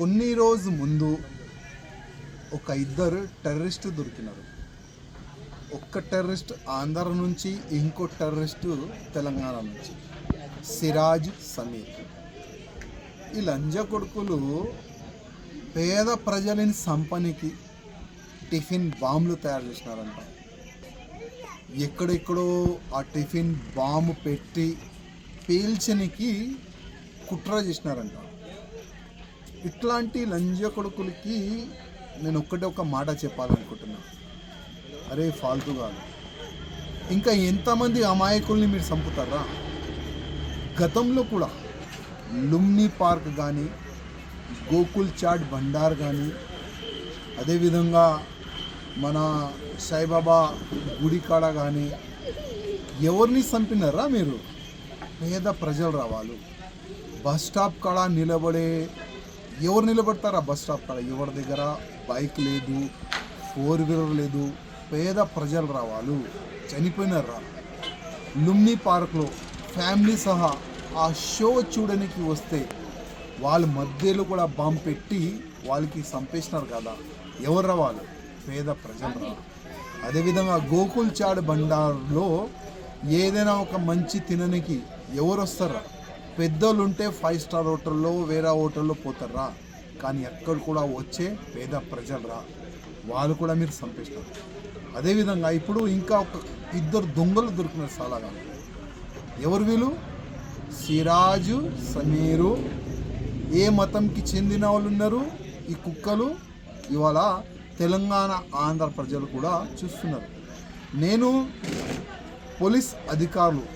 కొన్ని రోజు ముందు ఒక ఇద్దరు టెర్రరిస్ట్ దొరికినారు. ఒక్క టెర్రరిస్ట్ ఆంధ్ర నుంచి, ఇంకో టెర్రరిస్ట్ తెలంగాణ నుంచి, సిరాజ్ సమీర్. ఈ లంజ కొడుకులు పేద ప్రజలని సంపనికి టిఫిన్ బాంబులు తయారు చేసినారంట. ఎక్కడెక్కడో ఆ టిఫిన్ బాంబు పెట్టి పేల్చనికి కుట్ర చేసినారంట. ఇట్లాంటి లంజ కొడుకులకి నేను ఒక మాట చెప్పాలనుకుంటున్నా. అరే ఫాల్తు కాదు, ఇంకా ఎంతమంది అమాయకుల్ని మీరు చంపుతారా? గతంలో కూడా లుమ్ని పార్క్ కానీ, గోకుల్ చాట్ బండార్ కానీ, అదేవిధంగా మన సాయిబాబా గుడి కాడ కానీ ఎవరిని చంపినారా మీరు? పేద ప్రజలు రావాలి. బస్ స్టాప్ కాడ ఎవరు నిలబడతారా? బస్ స్టాప్ కాడ ఎవరి దగ్గర బైక్ లేదు, 4 వీలర్ లేదు. పేద ప్రజలు రావాలి, చనిపోయినారా? లుమ్ని పార్క్లో ఫ్యామిలీ సహా ఆ షో చూడడానికి వస్తే వాళ్ళ మధ్యలో కూడా బాంబు పెట్టి వాళ్ళకి చంపేసినారు కదా. ఎవరు రావాలి? పేద ప్రజలు రావాలి. అదేవిధంగా గోకుల్ చాట్ బండార్లో ఏదైనా ఒక మంచి తినడానికి ఎవరు వస్తారా? పెద్దోళ్ళు ఉంటే 5 స్టార్ హోటల్లో, వేరే హోటల్లో పోతారా? కానీ ఎక్కడ కూడా వచ్చే పేద ప్రజలు రా, వాళ్ళు కూడా మీరు చంపేస్తారు. అదేవిధంగా ఇప్పుడు ఇంకా ఇద్దరు దొంగలు దొరికినారు చాలాగా. ఎవరు వీళ్ళు? సిరాజు, సమీరు. ఏ మతంకి చెందిన వాళ్ళు ఉన్నారు ఈ కుక్కలు? ఇవాళ తెలంగాణ, ఆంధ్ర ప్రజలు కూడా చూస్తున్నారు. నేను పోలీస్ అధికారులు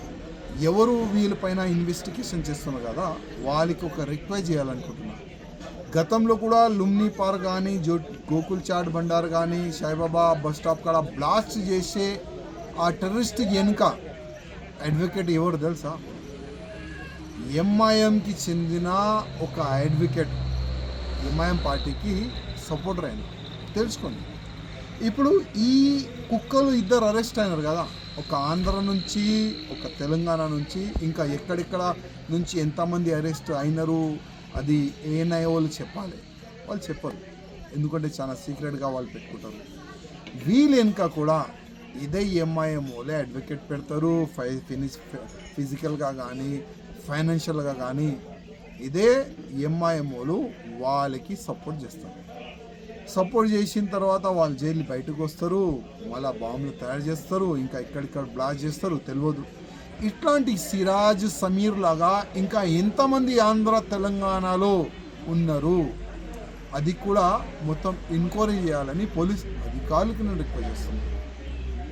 ఎవరు వీళ్ళపైన ఇన్వెస్టిగేషన్ చేస్తున్నారు కదా, వాళ్ళకి ఒక రిక్వెస్ట్ చేయాలనుకుంటున్నాను. గతంలో కూడా లుమ్ని పార్క్ కానీ, గోకుల్ చాట్ బండార్ కానీ, సాయిబాబా బస్ స్టాప్ కాడ బ్లాస్ట్ చేసే ఆ టెర్రరిస్ట్ వెనుక అడ్వకేట్ ఎవరు తెలుసా? ఎంఐఎంకి చెందిన ఒక అడ్వకేట్, ఎంఐఎం పార్టీకి సపోర్టర్ అయిన, తెలుసుకోండి. ఇప్పుడు ఈ కుక్కలు ఇద్దరు అరెస్ట్ అయినారు కదా, ఒక ఆంధ్ర నుంచి, ఒక తెలంగాణ నుంచి, ఇంకా ఎక్కడెక్కడ నుంచి ఎంతమంది అరెస్ట్ అయినారు అది ఏనై వాళ్ళు చెప్పాలి. వాళ్ళు చెప్పరు, ఎందుకంటే చాలా సీక్రెట్గా వాళ్ళు పెట్టుకుంటారు. వీళ్ళు వెనుక కూడా ఇదే ఎంఐఎం వాళ్ళే అడ్వకేట్ పెడతారు. ఫిజికల్గా కానీ, ఫైనాన్షియల్గా కానీ ఇదే ఎంఐఎం వాళ్ళు వాళ్ళకి సపోర్ట్ చేస్తారు. సపోర్ట్ చేసిన తర్వాత వాళ్ళు జైలు బయటకు వస్తారు, మళ్ళీ బాంబులు తయారు చేస్తారు, ఇంకా ఇక్కడిక్కడ బ్లాస్ట్ చేస్తారు, తెలియదు. ఇట్లాంటి సిరాజ్, సమీర్ లాగా ఇంకా ఎంతమంది ఆంధ్ర తెలంగాణలో ఉన్నారు అది కూడా మొత్తం ఎంక్వైరీ చేయాలని పోలీస్ అధికారులకి నేను రిక్వెస్ట్ చేస్తున్నాను.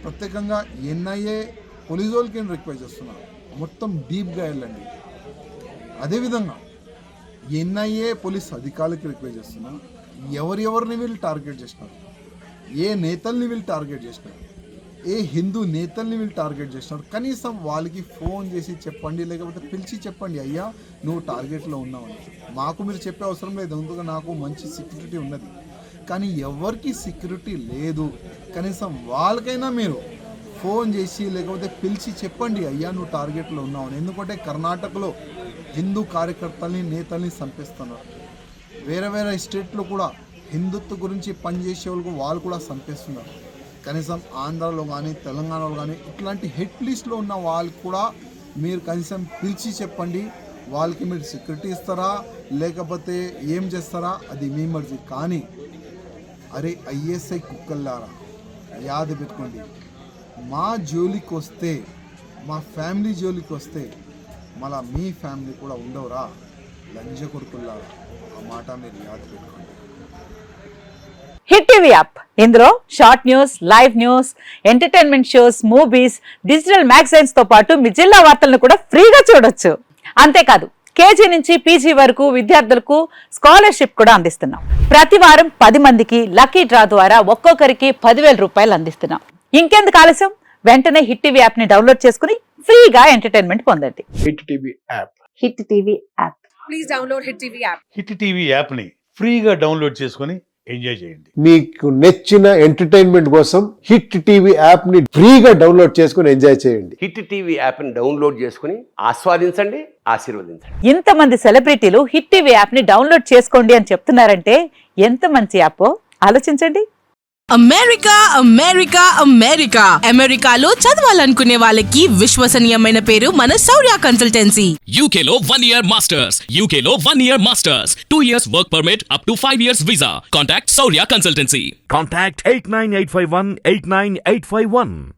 ప్రత్యేకంగా ఎన్ఐఏ పోలీసు వాళ్ళకి నేను రిక్వెస్ట్ చేస్తున్నాను, మొత్తం డీప్గా వెళ్ళండి. అదేవిధంగా ఎన్ఐఏ పోలీస్ అధికారులకి రిక్వెస్ట్ చేస్తున్నాను, ఎవరెవరిని వీళ్ళు టార్గెట్ చేసినారు, ఏ నేతల్ని వీళ్ళు టార్గెట్ చేసినారు, ఏ హిందూ నేతల్ని వీళ్ళు టార్గెట్ చేసినారు, కనీసం వాళ్ళకి ఫోన్ చేసి చెప్పండి, లేకపోతే పిలిచి చెప్పండి, అయ్యా నువ్వు టార్గెట్లో ఉన్నావని. మాకు మీరు చెప్పే అవసరం లేదు, ఎందుకంటే నాకు మంచి సెక్యూరిటీ ఉన్నది. కానీ ఎవరికి సెక్యూరిటీ లేదు, కనీసం వాళ్ళకైనా మీరు ఫోన్ చేసి లేకపోతే పిలిచి చెప్పండి, అయ్యా నువ్వు టార్గెట్లో ఉన్నావని. ఎందుకంటే కర్ణాటకలో హిందూ కార్యకర్తల్ని, నేతల్ని చంపేస్తున్నారు. వేరే వేరే స్టేట్లో కూడా హిందుత్వ గురించి పనిచేసే వాళ్ళు కూడా చంపేస్తున్నారు. కనీసం ఆంధ్రాలో కానీ, తెలంగాణలో కానీ ఇట్లాంటి హిట్ లిస్ట్లో ఉన్న వాళ్ళకి కూడా మీరు కనీసం పిలిచి చెప్పండి. వాళ్ళకి మీరు సెక్యూరిటీ ఇస్తారా లేకపోతే ఏం చేస్తారా అది మీ మర్జీ. కానీ అరే ఐఎస్ఐ కుక్కల్లారా, యాద పెట్టుకోండి, మా జోలికి వస్తే, మా ఫ్యామిలీ జోలికి వస్తే మళ్ళా మీ ఫ్యామిలీ కూడా ఉండవురా లంజ కొడుకుల్లారా. ఆ మాట మీరు యాద పెట్టుకోండి. హిట్ టీవీ యాప్, ఇందులో short news, live news, entertainment shows, movies, digital magazines తో పాటు మీ జిల్లా వార్తలను కూడా ఫ్రీగా చూడొచ్చు. అంతేకాదు కేజీ నుంచి పీజీ వరకు విద్యార్థులకు స్కాలర్షిప్ కూడా అందిస్తున్నాం. ప్రతి వారం 10 మందికి లక్కీ డ్రా ద్వారా ఒక్కొక్కరికి 10,000 రూపాయలు అందిస్తున్నాం. ఇంకెందుకు ఆలస్యం, వెంటనే హిట్ టీవీ యాప్ ని డౌన్లోడ్ చేసుకుని ఫ్రీగా ఎంటర్టైన్మెంట్ పొందండి. Hit TV app, hit TV app, please download hit TV app. Hit TV యాప్ని ఫ్రీగా డౌన్లోడ్ చేసుకొని ఎంజాయ్ చేయండి. మీకు నచ్చిన ఎంటర్టైన్మెంట్ కోసం హిట్ టీవీ యాప్ ని ఫ్రీగా డౌన్లోడ్ చేసుకుని ఎంజాయ్ చేయండి. హిట్ టీవీ యాప్ని డౌన్లోడ్ చేసుకుని ఆస్వాదించండి, ఆశీర్వదించండి. ఇంతమంది సెలబ్రిటీలు హిట్ టీవీ యాప్ ని డౌన్లోడ్ చేసుకోండి అని చెప్తున్నారంటే ఎంత మంచి యాప్ ఆలోచించండి. అమెరికా అమెరికా అమెరికా అమెరికాలో చదవాలనుకునే వాళ్ళకి విశ్వసనీయమైన పేరు మన శౌర్య consultancy. UK Law 1 Year Masters. UK Law 1 Year Masters. 2 years work permit up to 5 years visa. Contact Saurya Consultancy. Contact 89851 89851.